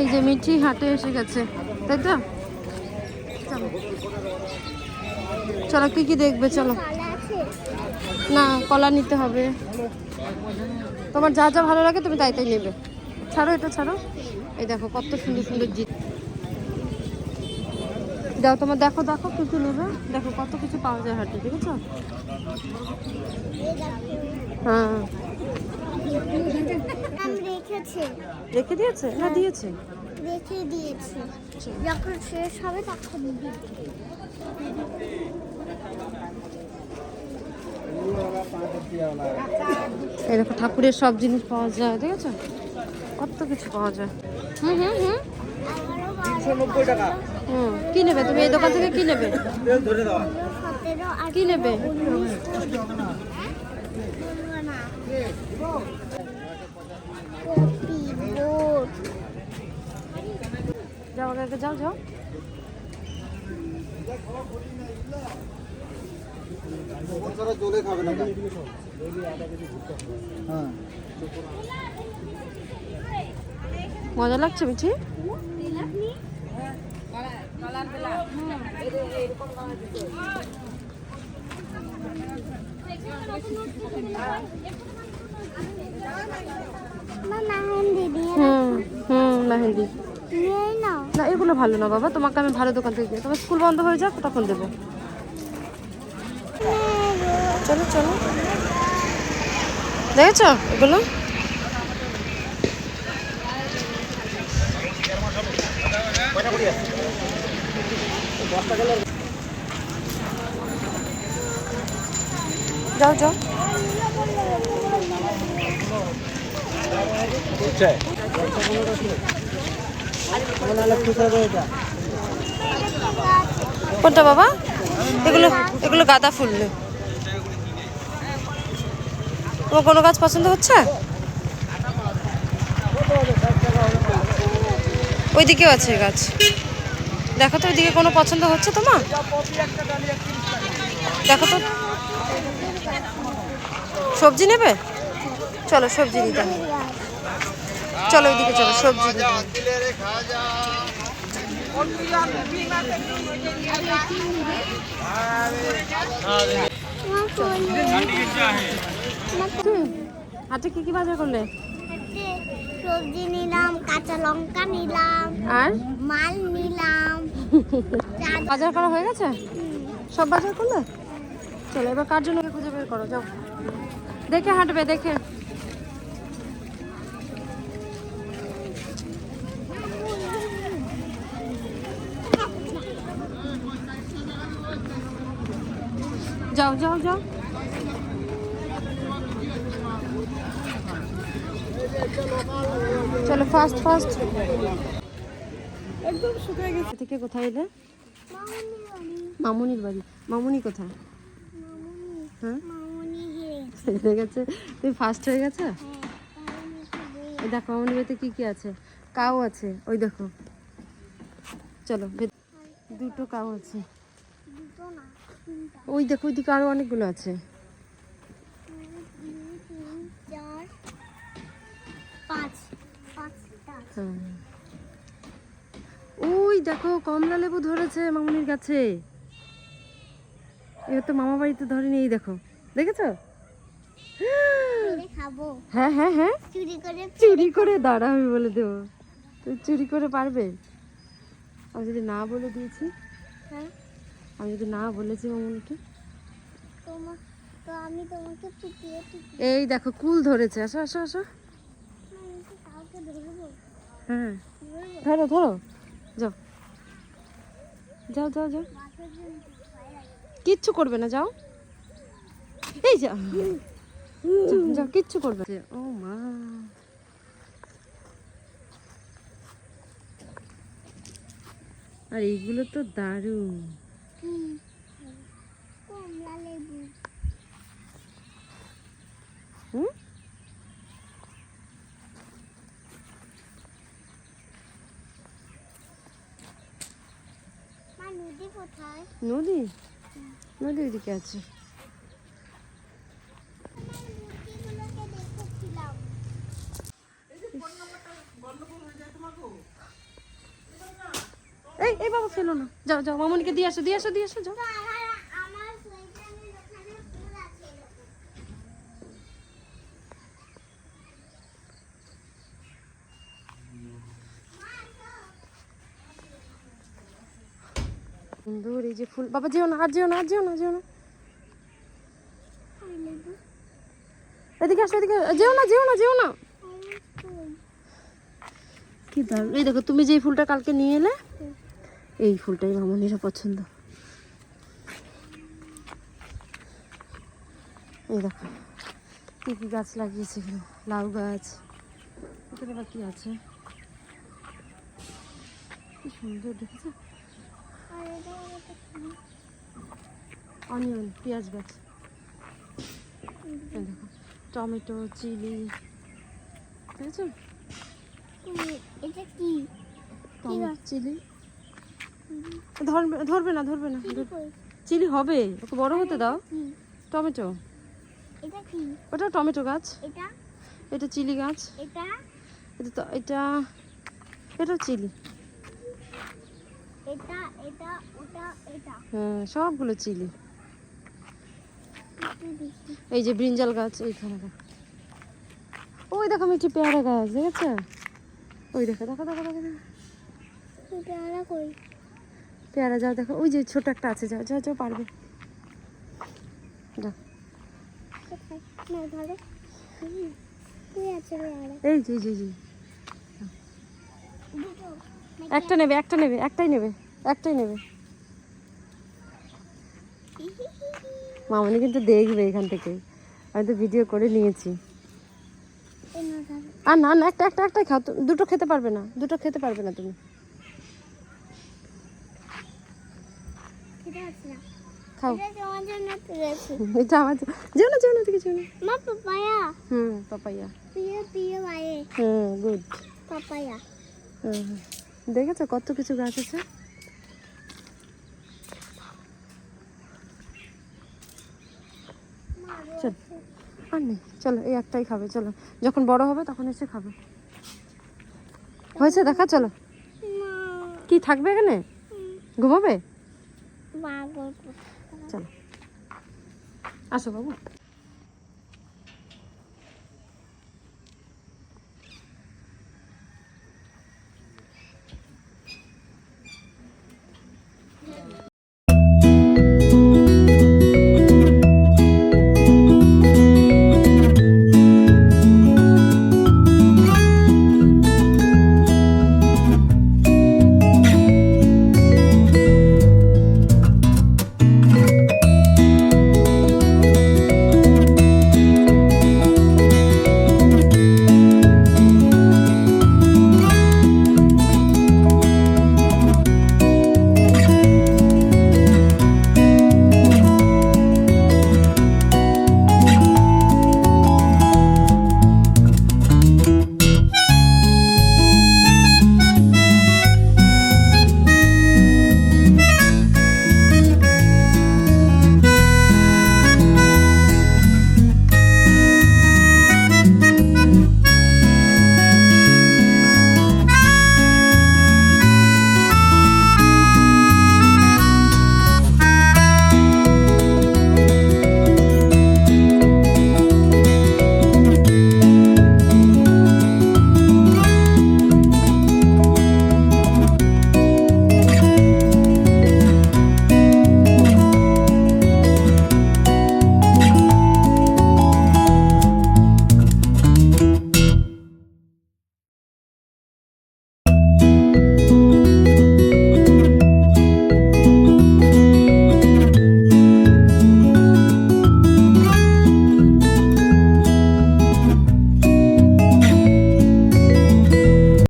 এই যে মিঠি হাটে এসে গেছে, তাই তো? চলো চলো, কি কি দেখবে চলো। না, কলা নিতে হবে। তোমার যা যা ভালো লাগে তুমি তাই তাই নেবে। ছাড়ো, এটা ছাড়ো। এই দেখো কত সুন্দর সুন্দর জিনিস। দাও তোমার, দেখো দেখো কি কি নেবে। দেখো কত কিছু পাওয়া যায় হাটে, দেখেছো? হ্যাঁ, রেখে দিয়েছে না দিয়েছে? রেখে দিয়েছে, যখন শেষ হবে তখন দিবে। এই দেখো ঠাকুরের সব জিনিস পাওয়া যায়, দেখেছো? কত কিছু পাওয়া যায়। হুম হুম হুম 390 টাকা। কি নেবে তুমি এই দোকান থেকে? কি নেবে? কি নেবে? যাও আগে যাও যাও। মজা লাগছে মিঠি? মেহেন্দি না, এগুলো ভালো না বাবা, তোমাকে আমি ভালো দোকান থেকে দিই। তোমার স্কুল বন্ধ হয়ে যাক তখন দেবো। চলো চলো, দেখেছো এগুলো? যাও যাও। কোনটা বাবা? এগুলো এগুলো গাঁদা ফুল। তোমার কোনো গাছ পছন্দ হচ্ছে? ওইদিকেও আছে গাছ, দেখো তো ওইদিকে কোনো পছন্দ হচ্ছে তোমার? দেখো তো। সবজি নেবে? চলো সবজি নিতে হবে। চলো ওইদিকে চলো, সবজি নিতে হবে। হাটে কি কি বাজার করলে? সবজি নিলাম, কাঁচা লঙ্কা নিলাম, আর মাল নিলাম। বাজার করা হয়ে গেছে? সব বাজার করলে? চলো এবার কার জন্য খুঁজে বের করো, যাও। দেখে হাঁটবে, দেখে। যাও যাও যাও। চলো ফাস্ট ফাস্ট। একদম শুকিয়ে গেছে। থেকে কোথায় এলে? মামুনির বাড়ি। মামুনি কোথায়? হ্যাঁ, হেরে গেছে। তুমি ফার্স্ট হয়ে গেছে। এই দেখো মামুনির বাড়িতে কি কি আছে। কাউ আছে, ওই দেখো। চলো, দুটো কাউ আছে। ওই দেখো ওইদিকে আরো অনেকগুলো আছে। ওই দেখো কমলা লেবু ধরেছে মামুনির গাছে। এটা তো মামা বাড়িতে ধরেনি। এই দেখো, দেখেছো? হ্যাঁ হ্যাঁ হ্যাঁ, চুরি করে দাঁড়া, আমি বলে দেবো। তুই চুরি করে পারবে? আমি যদি না বলে দিয়েছি, আমি যদি না বলেছি মামুনিকে। এই দেখো কুল ধরেছে। আসো আসো আসো। হ্যাঁ ধরো ধরো, যাও যাও যাও যাও। কিচ্ছু করবে না, যাও। এই যাও যাও, কিচ্ছু করবে। ও মা, আর এইগুলো তো দারুণ। নদী? নদী ওইদিকে আছে। এই বাবা ফেলো না, যাও যাও মামনিকে দিয়ে আসো, দিয়ে আসো, দিয়ে আসো, যাও। আমার সোয়েটারের ওখানে ফুল আছে। সুন্দর এই যে ফুল। বাবা যেও না, আর যেও না, আর যেও না, যেও না, এদিকে আসো, এদিকে যেও না, যেও না, যেও না। কি দারুণ, এই দেখো তুমি যে ফুলটা কালকে নিয়ে এলে, এই ফুলটাই মামনিরও পছন্দ। এই দেখো কি কি গাছ লাগিয়েছে এখানে, লাউ গাছ, এখানে আবার কি আছে, কি সুন্দর দেখেছো, আর এটা একটা কি? অনিয়ন, পেঁয়াজ গাছ, এই দেখো টমেটো, চিলি, দেখেছো, এটা কি? Tomato, chilli. ধরবে ধরবে না, ধরবে না, চিলি কই? চিলি হবে, ওকে বড় হতে দাও। কি? টমেটো, এটা কি? ওটা টমেটো গাছ, এটা এটা চিলি গাছ, এটা এটা তো এটা চিলি। এটা এটা ওটা এটা হ্যাঁ সবগুলো চিলি। একটু দেখি। এই যে ব্রিঞ্জাল গাছ এইখানে দেখো। ওই দেখো মিষ্টি পেয়ারা গাছ দেখেছো, ওই দেখো, দেখো দেখো দেখো দেখো। এটা আলা কই? পেয়ারা যাও দেখো, ওই যে ছোট একটা আছে, যাও যাও যাও, পারবে, যাও। কোথায়? না ধরো। তুই আছে রে আলা। এই যে এই যে, এই যে দুটো। একটা নেবে, একটা নেবে, একটাই নেবে, একটাই নেবে। মামনি কিন্তু দেখবে এখান থেকে, আমি তো ভিডিও করে নিয়েছি। এই না ধরো। আর না না, একটা একটা একটাই খাও, দুটো খেতে পারবে না, দুটো খেতে পারবে না তুমি, এটা আছে না। খাও। এটা তোমার জন্য তুলেছি। এটা আমার, যেও না, যেও না, দিকে যেও না। মা পাপায়া। পাপাইয়া, প্রিয় প্রিয় ভাইয়ে গুড। পাপায়া। দেখেছো কত কিছু গাছ আছে। চল, আর নেই, চলো এই একটাই খাবে, চলো যখন বড় হবে তখন এসে খাবে। হয়েছে দেখা, চলো। কি থাকবে এখানে, ঘুমাবে, মা গল্প। চলো আসো বাবু।